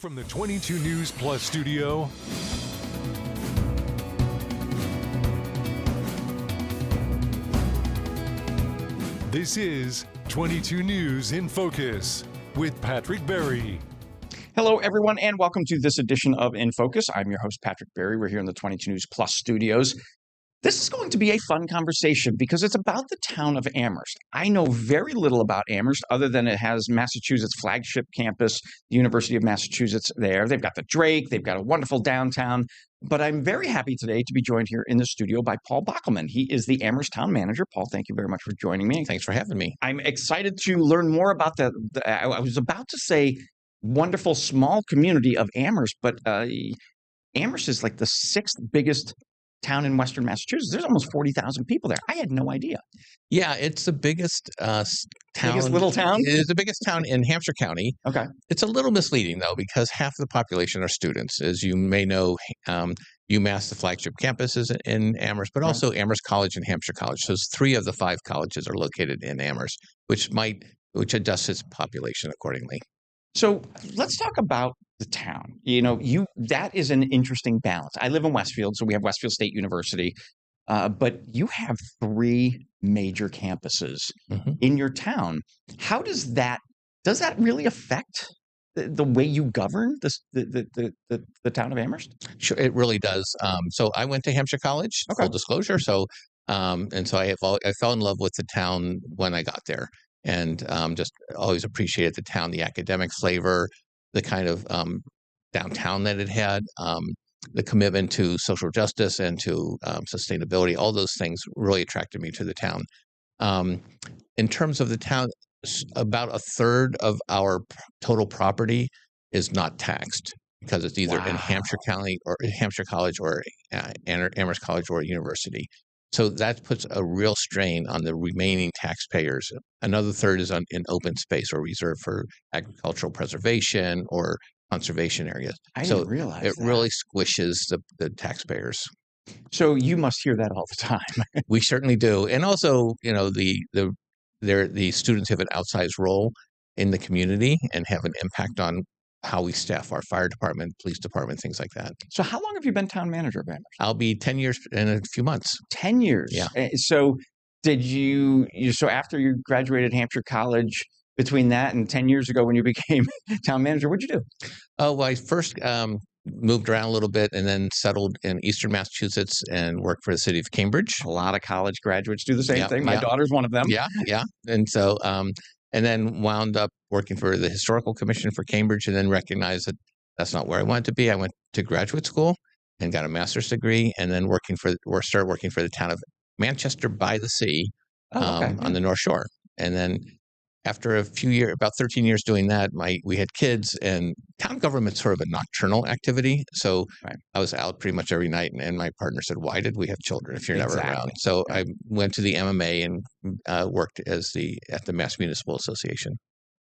From the 22 News Plus studio, this is 22 News in Focus with Patrick Berry. Hello, everyone, and welcome to this edition of InFocus. I'm your host, Patrick Berry. We're here in the 22 News Plus studios. This is going to be a fun conversation because it's about the town of Amherst. I know very little about Amherst other than it has Massachusetts' flagship campus, the University of Massachusetts there. They've got the Drake. They've got a wonderful downtown. But I'm very happy today to be joined here in the studio by Paul Bockelman. He is the Amherst town manager. Paul, thank you very much for joining me. Thanks for having me. I'm excited to learn more about I was about to say wonderful small community of Amherst, but Amherst is like the sixth biggest town in Western Massachusetts. There's almost 40,000 people there. I had no idea. Yeah, it's the biggest town. Biggest little town? It is the biggest town in Hampshire County. Okay. It's a little misleading, though, because half of the population are students. As you may know, UMass, the flagship campus, is in Amherst, but also Amherst College and Hampshire College. So 3 of the 5 colleges are located in Amherst, which adjusts its population accordingly. So let's talk about the town. That is an interesting balance. I live in Westfield, so we have Westfield State University, but you have 3 major campuses in your town. How does that really affect the way you govern the town of Amherst? Sure, it really does. So I went to Hampshire College, full disclosure. So and so I fell in love with the town when I got there. And just always appreciated the town, the academic flavor, the kind of downtown that it had, the commitment to social justice and to sustainability. All those things really attracted me to the town. In terms of the town, about a third of our total property is not taxed because it's either in Hampshire County or Hampshire College or Amherst College or a university. So that puts a real strain on the remaining taxpayers. Another third is in open space or reserved for agricultural preservation or conservation areas. I didn't realize it really squishes the taxpayers. So you must hear that all the time. We certainly do. And also, the students have an outsized role in the community and have an impact on how we staff our fire department, police department, things like that. So how long have you been town manager of Amherst? I'll be 10 years in a few months. 10 years? Yeah. So did so after you graduated Hampshire College, between that and 10 years ago when you became town manager, what'd you do? Oh, well, I first moved around a little bit and then settled in Eastern Massachusetts and worked for the city of Cambridge. A lot of college graduates do the same thing. My daughter's one of them. Yeah. And so and then wound up working for the Historical Commission for Cambridge and then recognized that that's not where I wanted to be. I went to graduate school and got a master's degree and then started working for the town of Manchester by the Sea on the North Shore. And then after a few years, about 13 years doing that, we had kids and town government's sort of a nocturnal activity. So I was out pretty much every night and my partner said, why did we have children if you're never around? So I went to the MMA and worked at the Mass Municipal Association.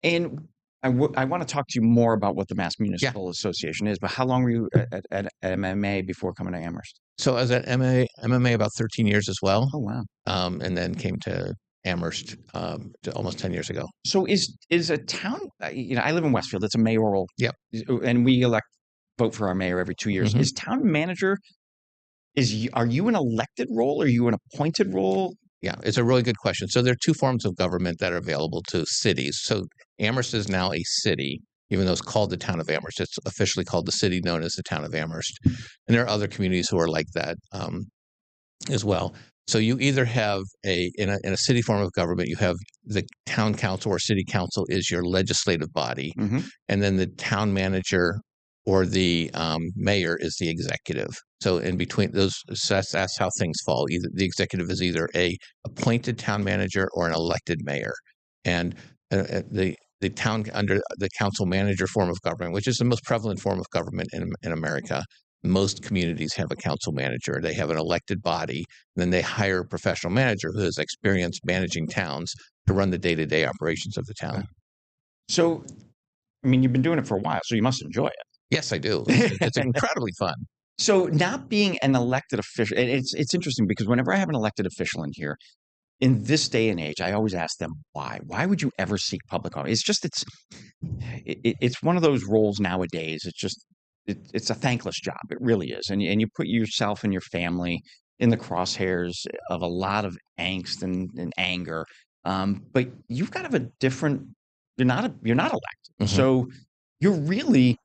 And I want to talk to you more about what the Mass Municipal Association is, but how long were you at MMA before coming to Amherst? So I was at MMA about 13 years as well. Oh, wow. And then came to Amherst almost 10 years ago. So is a town, I live in Westfield, it's a mayoral, and we vote for our mayor every 2 years. Is town manager, are you an elected role? Or are you an appointed role? Yeah, it's a really good question. So there are 2 forms of government that are available to cities. So Amherst is now a city, even though it's called the town of Amherst. It's officially called the city known as the town of Amherst. And there are other communities who are like that as well. So you either have in a city form of government, you have the town council or city council is your legislative body, and then the town manager or the mayor is the executive. So in between those, that's how things fall. Either the executive is either a appointed town manager or an elected mayor, and the town under the council manager form of government, which is the most prevalent form of government in America. Most communities have a council manager. They have an elected body, and then they hire a professional manager who has experience managing towns to run the day-to-day operations of the town. So, you've been doing it for a while, so you must enjoy it. Yes, I do. It's incredibly fun. So not being an elected official, it's interesting because whenever I have an elected official in here, in this day and age, I always ask them why. Why would you ever seek public office? it's one of those roles nowadays. It's just it's a thankless job. It really is, and you put yourself and your family in the crosshairs of a lot of angst and anger. But you've got to have a different. You're not elected, Mhm. so you're really,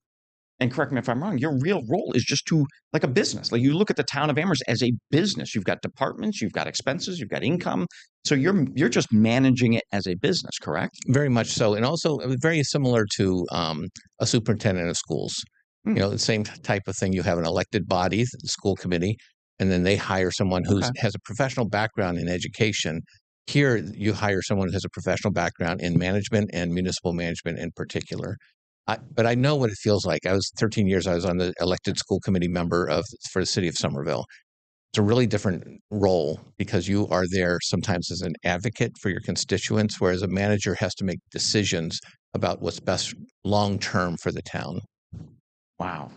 and correct me if I'm wrong, your real role is just to, like a business. Like, you look at the town of Amherst as a business. You've got departments, you've got expenses, you've got income. So you're just managing it as a business, correct? Very much so, and also very similar to a superintendent of schools. Hmm. The same type of thing. You have an elected body, the school committee, and then they hire someone who Okay. has a professional background in education. Here, you hire someone who has a professional background in management and municipal management in particular. But I know what it feels like. I was 13 years. I was on the elected school committee member for the city of Somerville. It's a really different role because you are there sometimes as an advocate for your constituents, whereas a manager has to make decisions about what's best long term for the town. Wow.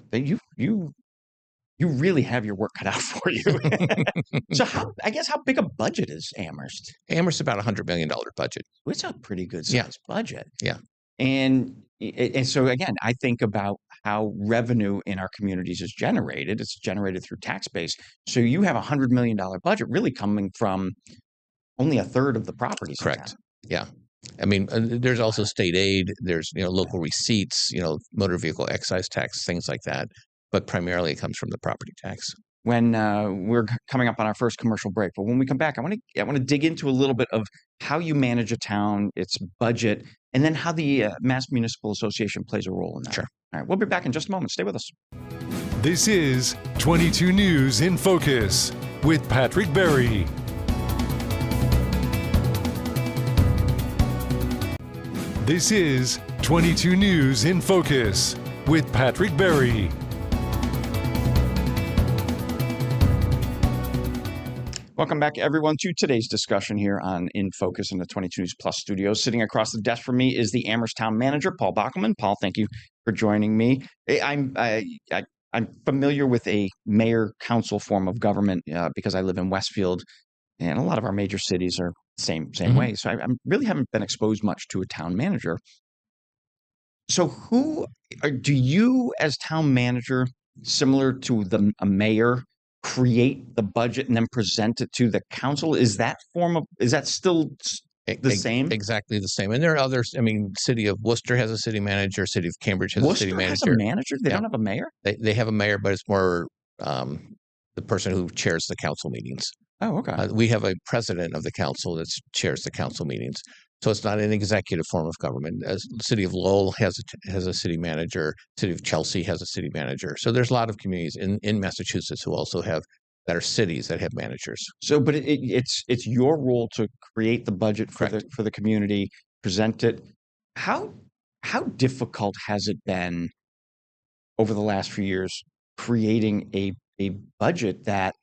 You really have your work cut out for you. So how big a budget is Amherst? Amherst about $100 million budget. It's a pretty good Yeah. sized budget. Yeah. And so again, I think about how revenue in our communities is generated. It's generated through tax base. So you have $100 million budget really coming from only a third of the properties in Correct. town. Yeah. I mean, there's also state aid. There's local receipts. Motor vehicle excise tax, things like that. But primarily, it comes from the property tax. When we're coming up on our first commercial break, but when we come back, I want to dig into a little bit of how you manage a town, its budget, and then how the Mass Municipal Association plays a role in that. Sure. All right, we'll be back in just a moment. Stay with us. This is 22 News in Focus with Patrick Berry. This is 22 News in Focus with Patrick Berry. Welcome back, everyone, to today's discussion here on In Focus in the 22 News Plus studios. Sitting across the desk from me is the Amherst Town Manager, Paul Bockelman. Paul, thank you for joining me. I'm familiar with a mayor-council form of government because I live in Westfield, and a lot of our major cities are same way. So I really haven't been exposed much to a town manager. So do you, as town manager, similar to a mayor, create the budget and then present it to the council? Is that still the same? Exactly the same. And there are others. I mean, city of Worcester has a city manager. City of Cambridge has a city Worcester has manager. a manager? They don't have a mayor? They have a mayor, but it's more the person who chairs the council meetings. Oh, okay. We have a president of the council that chairs the council meetings. So it's not an executive form of government. As the city of Lowell has a city manager, city of Chelsea has a city manager. So there's a lot of communities in Massachusetts who also have that are cities that have managers. So, but it's your role to create the budget for the community, present it. How difficult has it been over the last few years creating a budget that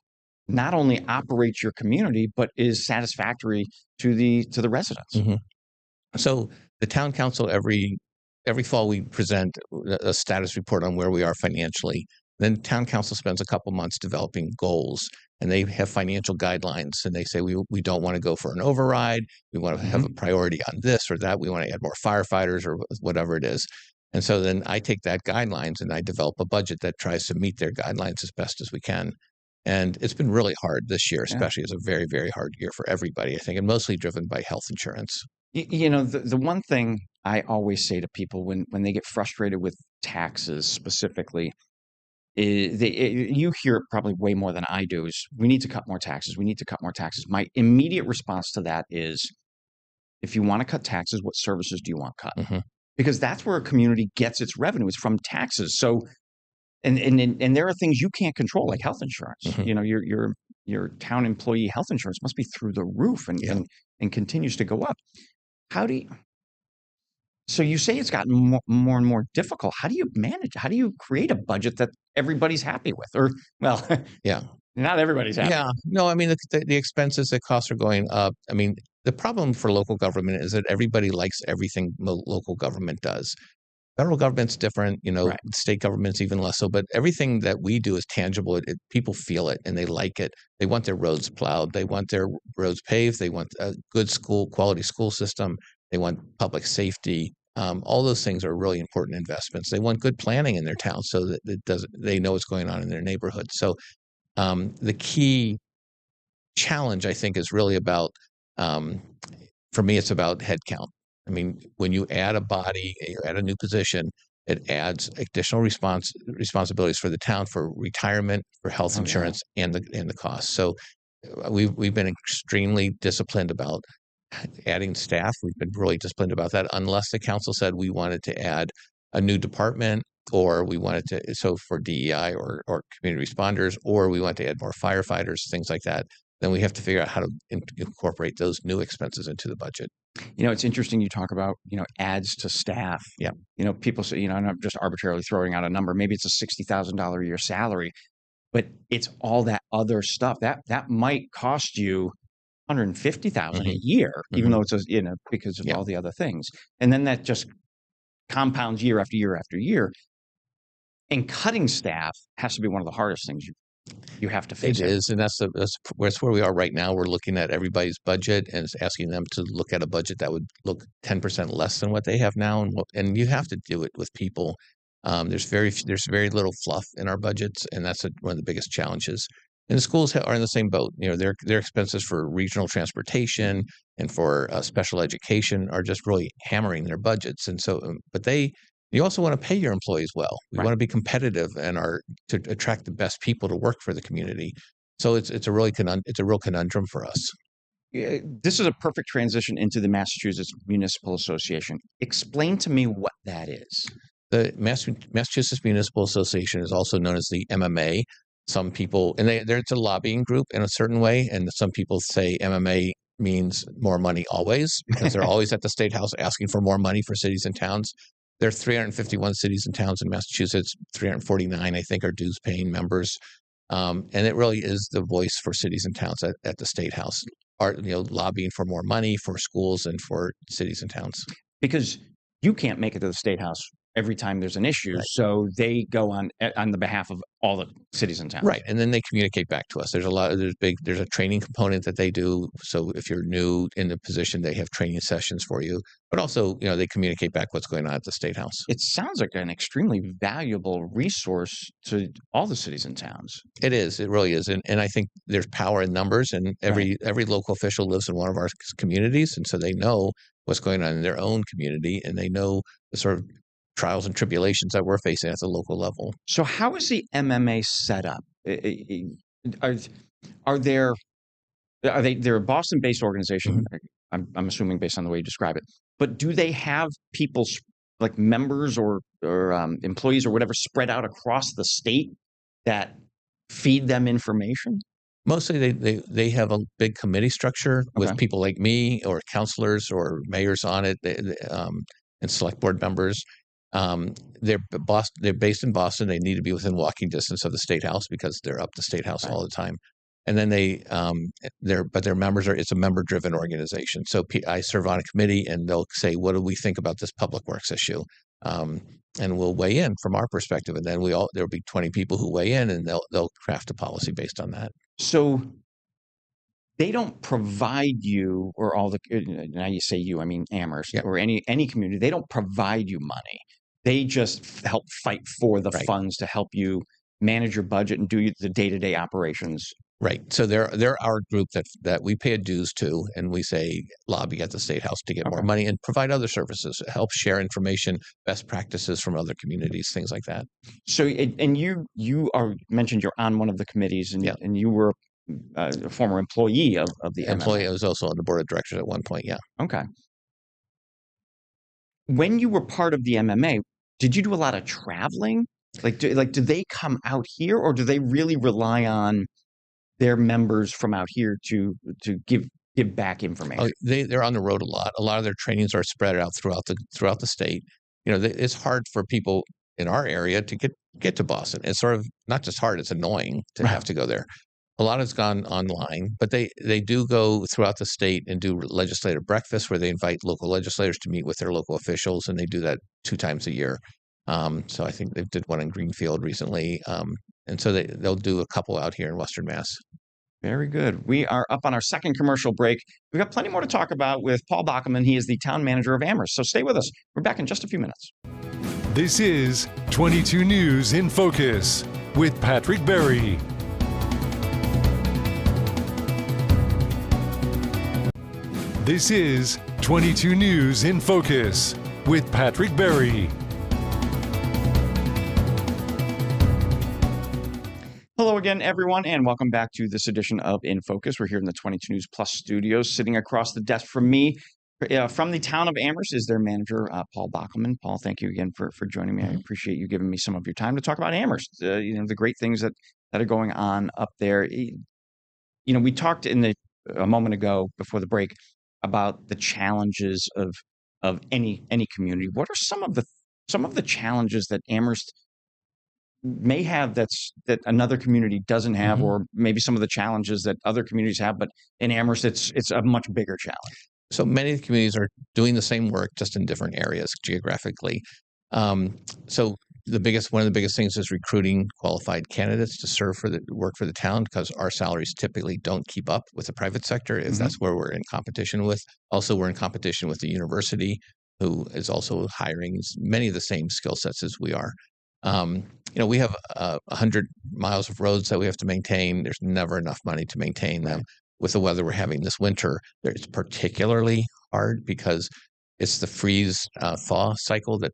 not only operates your community but is satisfactory to the residents? Mm-hmm. So the town council every fall we present a status report on where we are financially. Then town council spends a couple months developing goals, and they have financial guidelines, and they say we don't want to go for an override. We want to have a priority on this or that. We want to add more firefighters or whatever it is. And so then I take that guidelines and I develop a budget that tries to meet their guidelines as best as we can. And it's been really hard this year, especially. It's a very, very hard year for everybody, I think, and mostly driven by health insurance. The one thing I always say to people when they get frustrated with taxes specifically, you hear it probably way more than I do, is we need to cut more taxes. We need to cut more taxes. My immediate response to that is, if you want to cut taxes, what services do you want cut? Mm-hmm. Because that's where a community gets its revenue, is from taxes. So, and there are things you can't control, like health insurance. Mm-hmm. Your town employee health insurance must be through the roof and continues to go up. So you say it's gotten more and more difficult. How do you manage? How do you create a budget that everybody's happy with? Or, well, yeah, not everybody's happy. Yeah, no, I mean the expenses, the costs are going up. I mean, the problem for local government is that everybody likes everything local government does. Federal government's different, Right. State government's even less so, but everything that we do is tangible. People feel it and they like it. They want their roads plowed. They want their roads paved. They want a good quality school system. They want public safety. All those things are really important investments. They want good planning in their town so that they know what's going on in their neighborhood. So the key challenge, I think, is really about, for me, it's about headcount. I mean, when you add a body, you add a new position, it adds additional responsibilities for the town for retirement, for health insurance, and the cost. So we've been extremely disciplined about adding staff. We've been really disciplined about that, unless the council said we wanted to add a new department, or we wanted to, so for DEI or community responders, or we want to add more firefighters, things like that. Then we have to figure out how to incorporate those new expenses into the budget. It's interesting you talk about, adds to staff. Yeah. People say, and I'm just arbitrarily throwing out a number. Maybe it's a $60,000 a year salary, but it's all that other stuff that might cost you $150,000 a year, even though it's because of all the other things. And then that just compounds year after year after year. And cutting staff has to be one of the hardest things you have to face. It is, and that's where we are right now. We're looking at everybody's budget and asking them to look at a budget that would look 10% less than what they have now, and you have to do it with people. There's very little fluff in our budgets, and that's one of the biggest challenges. And the schools are in the same boat. Their expenses for regional transportation and for special education are just really hammering their budgets. And so, but you also want to pay your employees well. We want to be competitive and to attract the best people to work for the community. So it's a real conundrum for us. This is a perfect transition into the Massachusetts Municipal Association. Explain to me what that is. The Massachusetts Municipal Association is also known as the MMA. Some people, and it's a lobbying group in a certain way, and some people say MMA means more money always, because they're always at the State House asking for more money for cities and towns. There are 351 cities and towns in Massachusetts. 349, I think, are dues-paying members, and it really is the voice for cities and towns at the State House, lobbying for more money for schools and for cities and towns. Because you can't make it to the State House every time there's an issue, right. So they go on the behalf of all the cities and towns, right? And then they communicate back to us. There's a training component that they do. So if you're new in the position, they have training sessions for you. But also, they communicate back what's going on at the State House. It sounds like an extremely valuable resource to all the cities and towns. It is. It really is. And I think there's power in numbers, and every local official lives in one of our communities, and so they know what's going on in their own community, and they know the sort of trials and tribulations that we're facing at the local level. So how is the MMA set up? They're a Boston-based organization? Mm-hmm. I'm assuming based on the way you describe it. But do they have people like members or employees or whatever spread out across the state that feed them information? Mostly they have a big committee structure with people like me or counselors or mayors on it, and select board members. They're based in Boston. They need to be within walking distance of the State House because they're up the State House all the time. And then their members it's a member-driven organization. So I serve on a committee, and they'll say, "What do we think about this public works issue?" And we'll weigh in from our perspective. And then there'll be 20 people who weigh in, and they'll craft a policy based on that. So they don't provide you, or all the, now you say you, I mean Amherst, or any community, they don't provide you money. They just help fight for the funds to help you manage your budget and do the day-to-day operations. Right. So they're our group that we pay a dues to, and we say lobby at the State House to get more money and provide other services, help share information, best practices from other communities, things like that. So, and you mentioned you're on one of the committees, and you were a former employee of the employee. MMA. I was also on the board of directors at one point. Yeah. Okay. When you were part of the MMA, did you do a lot of traveling? Do they come out here, or do they really rely on their members from out here to give back information? Oh, they're on the road a lot. A lot of their trainings are spread out throughout the state. It's hard for people in our area to get to Boston. It's sort of not just hard; it's annoying to have to go there. A lot has gone online, but they do go throughout the state and do legislative breakfasts where they invite local legislators to meet with their local officials, and they do that 2 times a year. So I think they did one in Greenfield recently, and so they'll do a couple out here in Western Mass. Very good. We are up on our second commercial break. We've got plenty more to talk about with Paul Bockelman. He is the town manager of Amherst. So stay with us. We're back in just a few minutes. This is 22 News in Focus with Patrick Berry. This is 22 News in Focus with Patrick Berry. Hello again, everyone, and welcome back to this edition of In Focus. We're here in the 22 News Plus studios. Sitting across the desk from me, from the town of Amherst, is their manager, Paul Bockelman. Paul, thank you again for joining me. I appreciate you giving me some of your time to talk about Amherst. The great things that are going on up there. We talked a moment ago before the break about the challenges of any community. What are some of the challenges that Amherst may have that another community doesn't have, or maybe some of the challenges that other communities have, but in Amherst it's a much bigger challenge? So many of the communities are doing the same work, just in different areas geographically. So one of the biggest things is recruiting qualified candidates to serve work for the town, because our salaries typically don't keep up with the private sector, if that's where we're in competition with. Also, we're in competition with the university, who is also hiring many of the same skill sets as we are. We have 100 miles of roads that we have to maintain. There's never enough money to maintain them. With the weather we're having this winter, it's particularly hard because it's the freeze-thaw cycle that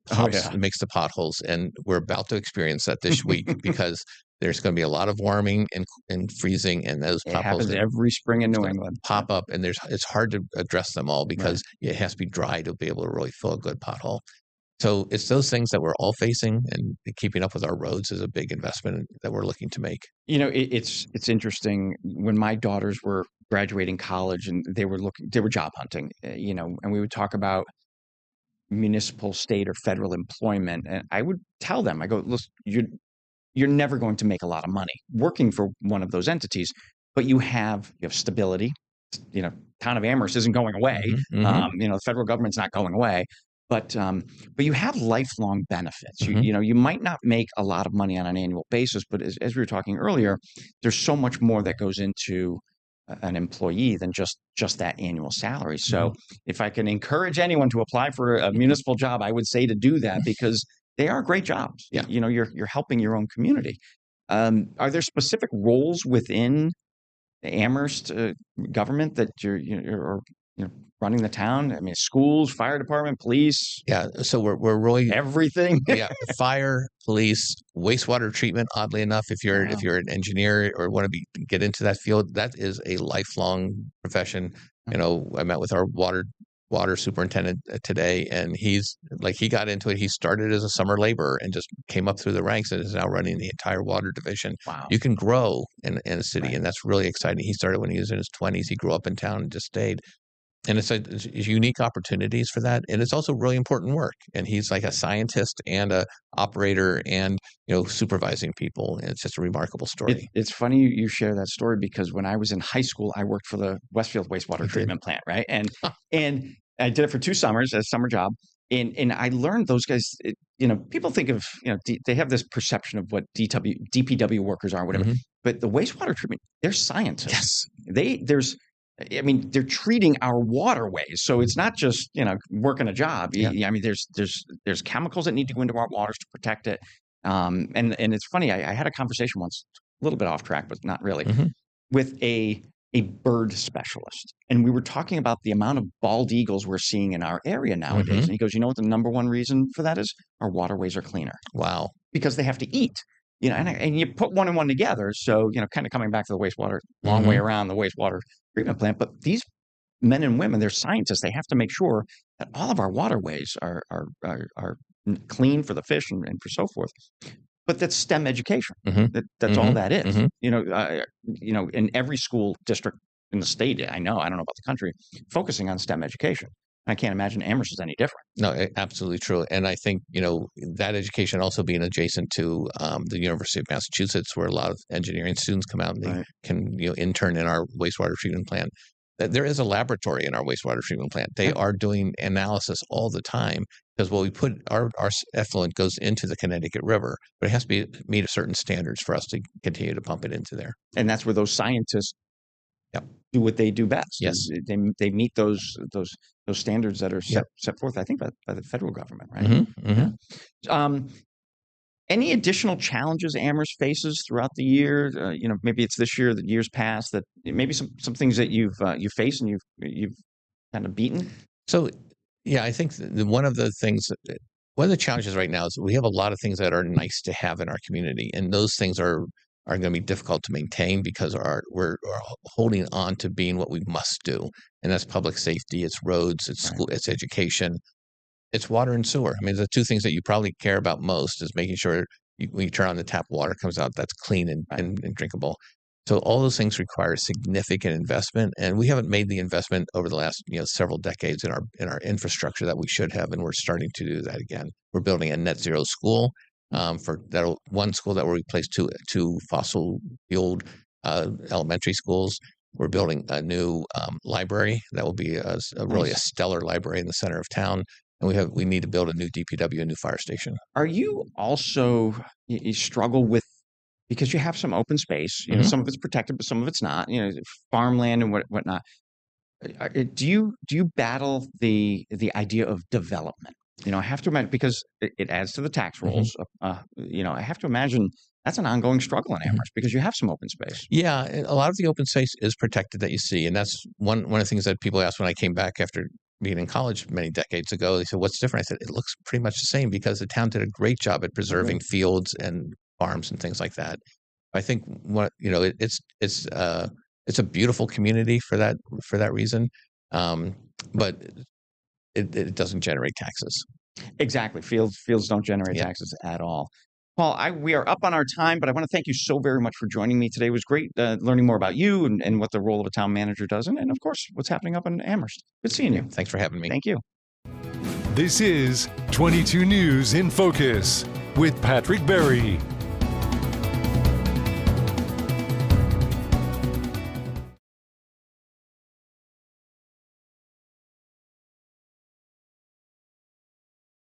makes the potholes, and we're about to experience that this week because there's going to be a lot of warming and freezing, and those potholes happens every spring in New England. Pop up, and it's hard to address them all because it has to be dry to be able to really fill a good pothole. So it's those things that we're all facing, and keeping up with our roads is a big investment that we're looking to make. It's interesting. When my daughters were graduating college and they were job hunting, and we would talk about municipal, state, or federal employment, and I would tell them, I go, listen, you're never going to make a lot of money working for one of those entities, but you have stability. Town of Amherst isn't going away. The federal government's not going away. But you have lifelong benefits. You might not make a lot of money on an annual basis, but as we were talking earlier, there's so much more that goes into an employee than just that annual salary. So if I can encourage anyone to apply for a municipal job, I would say to do that, because they are great jobs. Yeah. You're helping your own community. Are there specific roles within the Amherst government that you're running the town? I mean, schools, fire department, police. Yeah, so we're really everything. Fire, police, wastewater treatment. Oddly enough, if you're an engineer or want to get into that field, that is a lifelong profession. I met with our water superintendent today, and he got into it. He started as a summer laborer and just came up through the ranks and is now running the entire water division. Wow. You can grow in a city, and that's really exciting. He started when he was in his 20s. He grew up in town and just stayed. And it's unique opportunities for that. And it's also really important work. And he's like a scientist and a operator and, supervising people. And it's just a remarkable story. It's funny you share that story, because when I was in high school, I worked for the Westfield wastewater treatment plant, right? And I did it for 2 summers as a summer job. And I learned those guys, people think of, they have this perception of what DPW workers are, whatever. But the wastewater treatment, they're scientists. Yes. They're treating our waterways, so it's not just working a job. Yeah. There's chemicals that need to go into our waters to protect it. And it's funny. I had a conversation once, a little bit off track, but not really, with a bird specialist, and we were talking about the amount of bald eagles we're seeing in our area nowadays. And he goes, what the number one reason for that is? Our waterways are cleaner. Wow. Because they have to eat. And you put one and one together. So, kind of coming back to the wastewater, long way around the wastewater treatment plant. But these men and women, they're scientists. They have to make sure that all of our waterways are clean for the fish and for so forth. But that's STEM education. That's all that is. In every school district in the state, I don't know about the country, focusing on STEM education. I can't imagine Amherst is any different. No, absolutely true. And I think, that education also being adjacent to the University of Massachusetts, where a lot of engineering students come out and they can, intern in our wastewater treatment plant. There is a laboratory in our wastewater treatment plant. They are doing analysis all the time, because what we put, our effluent goes into the Connecticut River, but it has to meet certain standards for us to continue to pump it into there. And that's where those scientists do what they do best. Yes. They meet those standards that are set forth, I think, by the federal government, right? Yeah. Any additional challenges Amherst faces throughout the year? Maybe it's this year, the years past, that maybe some things that you faced and you've kind of beaten. So, yeah, I think one of the challenges right now is we have a lot of things that are nice to have in our community, and those things are going to be difficult to maintain because we're holding on to being what we must do, and that's public safety, it's roads, it's school, it's education, it's water and sewer. I mean, the two things that you probably care about most is making sure when you turn on the tap, water comes out that's clean and drinkable. So all those things require significant investment, and we haven't made the investment over the last several decades in our infrastructure that we should have, and we're starting to do that again. We're building a net zero school one school that will replace two fossil fueled elementary schools. We're building a new library that will be really a stellar library in the center of town. And we need to build a new DPW, a new fire station. Are you also, you struggle with, because you have some open space, some of it's protected, but some of it's not, farmland and whatnot. Do you battle the idea of development? I have to imagine, because it adds to the tax rolls. I have to imagine that's an ongoing struggle in Amherst because you have some open space. Yeah, a lot of the open space is protected that you see, and that's one of the things that people asked when I came back after being in college many decades ago. They said, "What's different?" I said, "It looks pretty much the same because the town did a great job at preserving fields and farms and things like that." I think it's a beautiful community for that reason, but it doesn't generate taxes. Exactly, fields don't generate taxes at all. Paul, we are up on our time, but I want to thank you so very much for joining me today. It was great learning more about you and what the role of a town manager does, and of course, what's happening up in Amherst. Good seeing you. Thanks for having me. Thank you. This is 22 News in Focus with Patrick Berry.